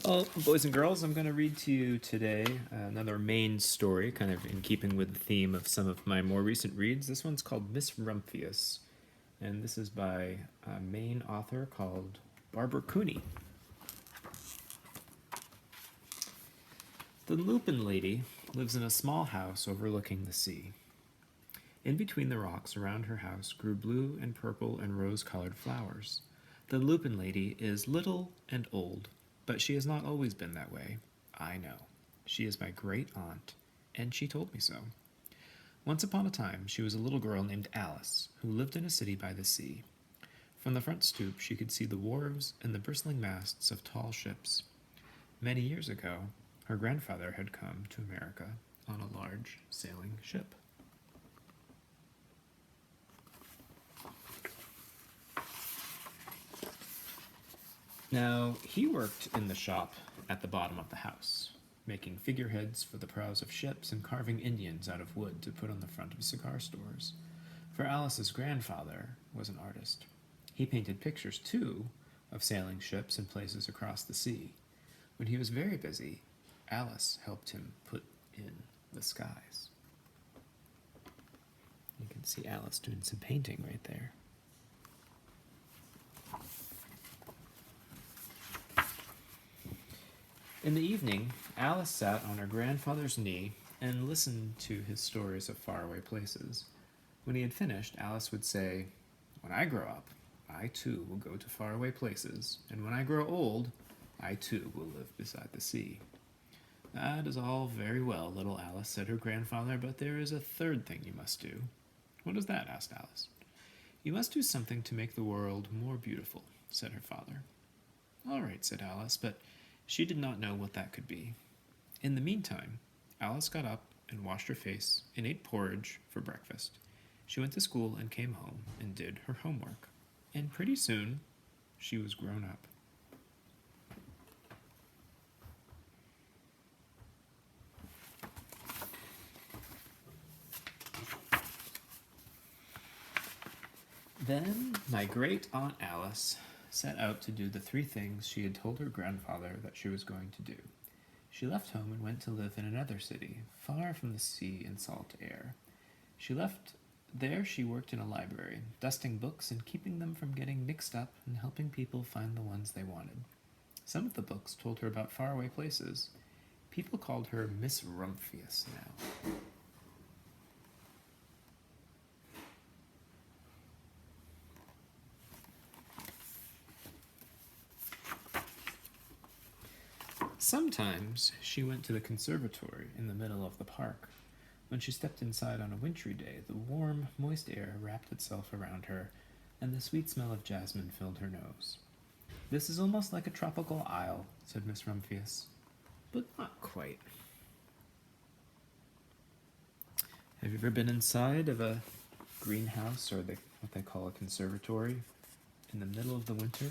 Well, boys and girls, I'm going to read to you today another Maine story, kind of in keeping with the theme of some of my more recent reads. This one's called Miss Rumphius, and this is by a Maine author called Barbara Cooney. The Lupin lady lives in a small house overlooking the sea. In between the rocks around her house grew blue and purple and rose-colored flowers. The Lupin lady is little and old, but she has not always been that way. I know. She is my great aunt, and she told me so. Once upon a time, she was a little girl named Alice, who lived in a city by the sea. From the front stoop, she could see the wharves and the bristling masts of tall ships. Many years ago, her grandfather had come to America on a large sailing ship. Now, he worked in the shop at the bottom of the house, making figureheads for the prows of ships and carving Indians out of wood to put on the front of cigar stores. For Alice's grandfather was an artist. He painted pictures, too, of sailing ships and places across the sea. When he was very busy, Alice helped him put in the skies. You can see Alice doing some painting right there. In the evening, Alice sat on her grandfather's knee and listened to his stories of faraway places. When he had finished, Alice would say, "When I grow up, I too will go to faraway places, and when I grow old, I too will live beside the sea." "That is all very well, little Alice," said her grandfather, "but there is a third thing you must do." "What is that?" asked Alice. "You must do something to make the world more beautiful," said her father. "All right," said Alice, but she did not know what that could be. In the meantime, Alice got up and washed her face and ate porridge for breakfast. She went to school and came home and did her homework. And pretty soon, she was grown up. Then my great Aunt Alice set out to do the 3 things she had told her grandfather that she was going to do. She left home and went to live in another city, far from the sea and salt air. There she worked in a library, dusting books and keeping them from getting mixed up and helping people find the ones they wanted. Some of the books told her about faraway places. People called her Miss Rumphius now. Sometimes she went to the conservatory in the middle of the park. When she stepped inside on a wintry day, the warm, moist air wrapped itself around her, and the sweet smell of jasmine filled her nose. "This is almost like a tropical isle," said Miss Rumphius, "but not quite." Have you ever been inside of a greenhouse, or what they call a conservatory, in the middle of the winter?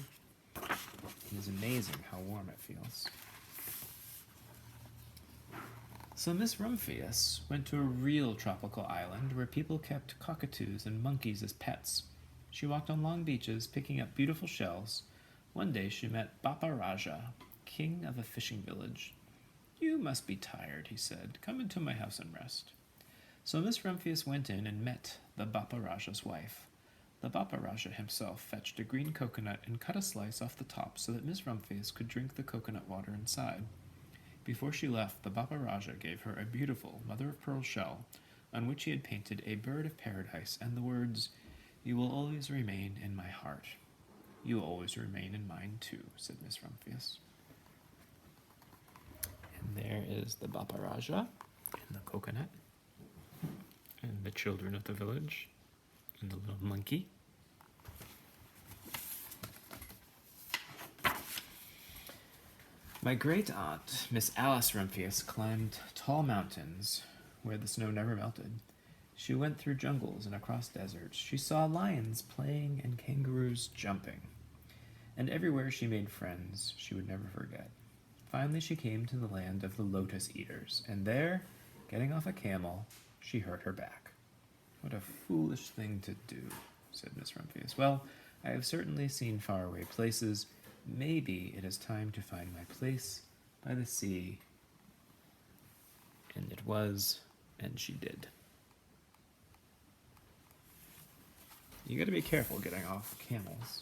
It is amazing how warm it feels. So Miss Rumphius went to a real tropical island where people kept cockatoos and monkeys as pets. She walked on long beaches, picking up beautiful shells. One day she met Bapa Raja, king of a fishing village. "You must be tired," he said. "Come into my house and rest." So Miss Rumphius went in and met the Bapa Raja's wife. The Bapa Raja himself fetched a green coconut and cut a slice off the top so that Miss Rumphius could drink the coconut water inside. Before she left, the Bapa Raja gave her a beautiful mother-of-pearl shell on which he had painted a bird of paradise and the words, "You will always remain in my heart." "You will always remain in mine too," said Miss Rumphius. And there is the Bapa Raja and the coconut and the children of the village and the little monkey. My great aunt, Miss Alice Rumphius, climbed tall mountains where the snow never melted. She went through jungles and across deserts. She saw lions playing and kangaroos jumping. And everywhere she made friends she would never forget. Finally she came to the land of the lotus eaters, and there, getting off a camel, she hurt her back. "What a foolish thing to do," said Miss Rumphius. "Well, I have certainly seen faraway places, Maybe it is time to find my place by the sea. And it was, and she did. You gotta be careful getting off camels.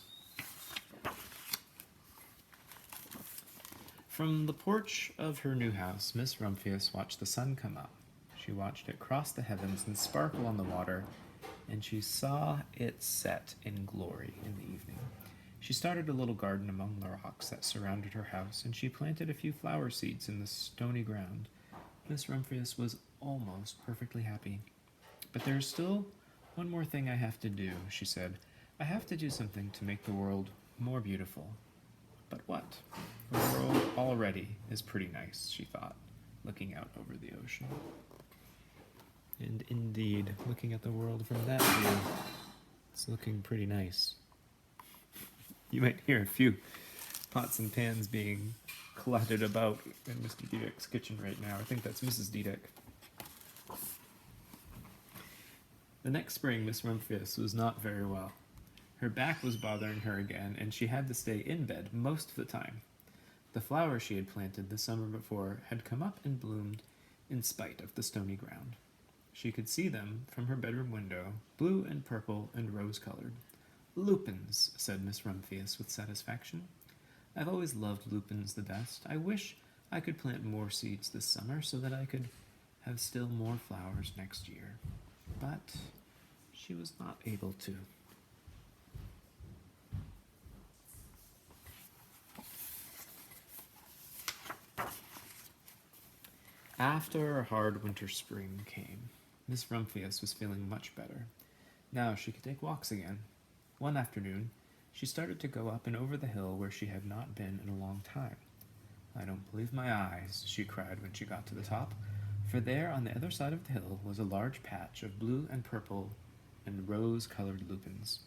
From the porch of her new house, Miss Rumphius watched the sun come up. She watched it cross the heavens and sparkle on the water, and she saw it set in glory in the evening. She started a little garden among the rocks that surrounded her house, and she planted a few flower seeds in the stony ground. Miss Rumphius was almost perfectly happy. But there's still one more thing I have to do, she said. I have to do something to make the world more beautiful. But what? The world already is pretty nice, she thought, looking out over the ocean. And indeed, looking at the world from that view, it's looking pretty nice. You might hear a few pots and pans being clattered about in Mr. Dedek's kitchen right now. I think that's Mrs. Dedek. The next spring, Miss Rumphius was not very well. Her back was bothering her again, and she had to stay in bed most of the time. The flowers she had planted the summer before had come up and bloomed in spite of the stony ground. She could see them from her bedroom window, blue and purple and rose-colored. Lupins, said Miss Rumphius with satisfaction. I've always loved lupins the best. I wish I could plant more seeds this summer so that I could have still more flowers next year. But she was not able to. After a hard winter spring came, Miss Rumphius was feeling much better. Now she could take walks again. One afternoon, she started to go up and over the hill where she had not been in a long time. I don't believe my eyes, she cried when she got to the top, for there on the other side of the hill was a large patch of blue and purple and rose-colored lupins.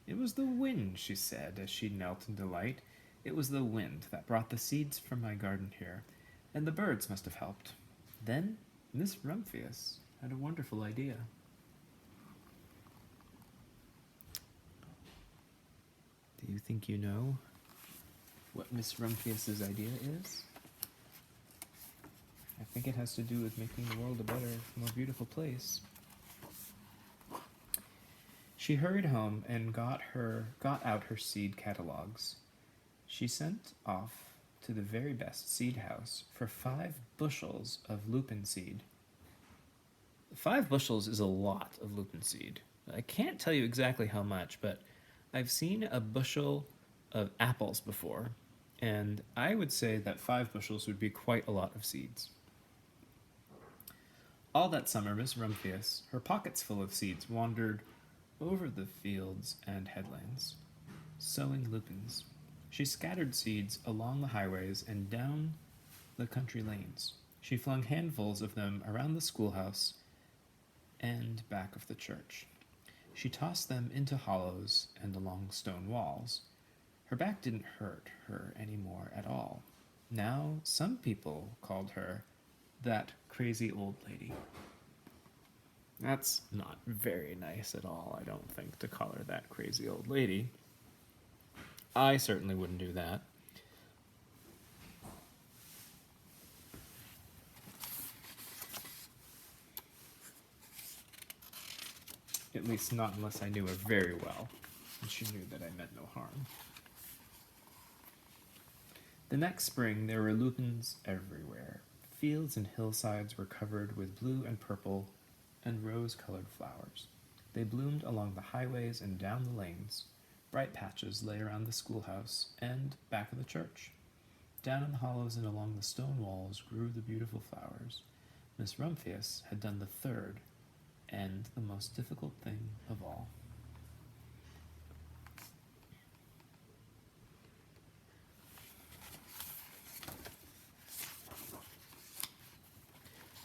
It was the wind, she said as she knelt in delight. It was the wind that brought the seeds from my garden here, and the birds must have helped. Then Miss Rumphius had a wonderful idea. Do you think you know what Miss Rumphius's idea is? I think it has to do with making the world a better, more beautiful place. She hurried home and got out her seed catalogs. She sent off to the very best seed house for 5 bushels of lupin seed. 5 bushels is a lot of lupin seed. I can't tell you exactly how much, but I've seen a bushel of apples before, and I would say that 5 bushels would be quite a lot of seeds. All that summer, Miss Rumphius, her pockets full of seeds, wandered over the fields and headlands, sowing lupins. She scattered seeds along the highways and down the country lanes. She flung handfuls of them around the schoolhouse and back of the church. She tossed them into hollows and along stone walls. Her back didn't hurt her any more at all. Now some people called her that crazy old lady. That's not very nice at all, I don't think, to call her that crazy old lady. I certainly wouldn't do that. At least not unless I knew her very well, and she knew that I meant no harm. The next spring there were lupins everywhere. Fields and hillsides were covered with blue and purple and rose-colored flowers. They bloomed along the highways and down the lanes. Bright patches lay around the schoolhouse and back of the church. Down in the hollows and along the stone walls grew the beautiful flowers. Miss Rumphius had done the third and the most difficult thing of all.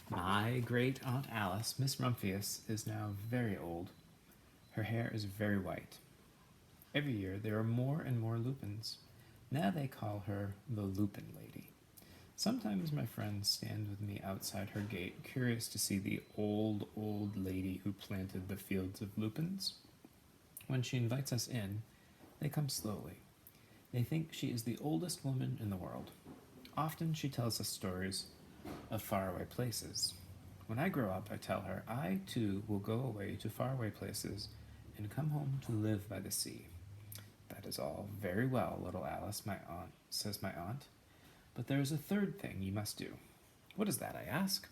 My great-aunt Alice, Miss Rumphius, is now very old. Her hair is very white. Every year there are more and more lupins. Now they call her the Lupin Lady. Sometimes my friends stand with me outside her gate, curious to see the old lady who planted the fields of lupins. When she invites us in, they come slowly. They think she is the oldest woman in the world. Often she tells us stories of faraway places. When I grow up, I tell her, I too will go away to faraway places and come home to live by the sea. That is all very well, little Alice, says my aunt. But there is a third thing you must do. What is that, I ask?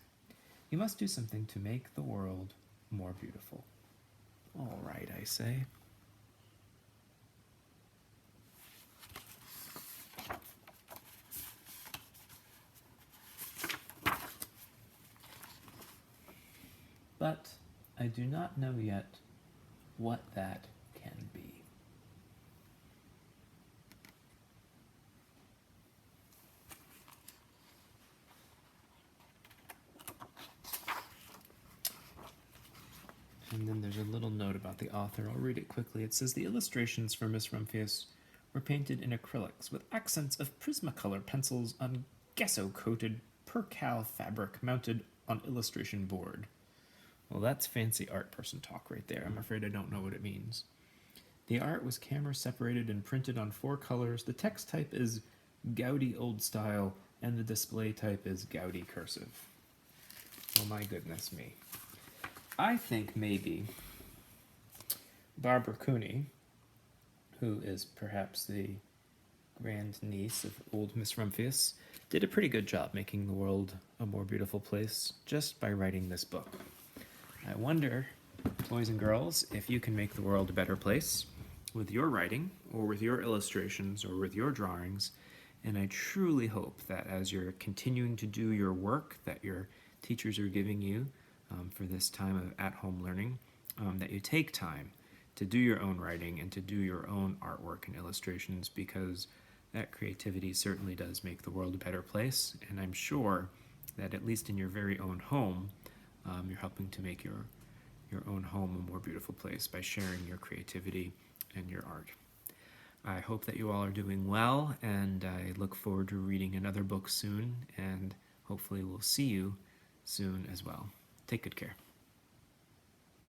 You must do something to make the world more beautiful. All right, I say. But I do not know yet what that can be. And then there's a little note about the author. I'll read it quickly. It says, the illustrations for Miss Rumphius were painted in acrylics with accents of Prismacolor pencils on gesso-coated percal fabric mounted on illustration board. Well, that's fancy art person talk right there. I'm afraid I don't know what it means. The art was camera separated and printed on 4 colors. The text type is Gaudi old style, and the display type is Gaudi cursive. Oh my goodness me. I think maybe Barbara Cooney, who is perhaps the grandniece of old Miss Rumphius, did a pretty good job making the world a more beautiful place just by writing this book. I wonder, boys and girls, if you can make the world a better place with your writing, or with your illustrations, or with your drawings, and I truly hope that as you're continuing to do your work that your teachers are giving you for this time of at-home learning, that you take time to do your own writing and to do your own artwork and illustrations, because that creativity certainly does make the world a better place, and I'm sure that at least in your very own home, you're helping to make your own home a more beautiful place by sharing your creativity and your art. I hope that you all are doing well, and I look forward to reading another book soon, and hopefully we'll see you soon as well. Take good care.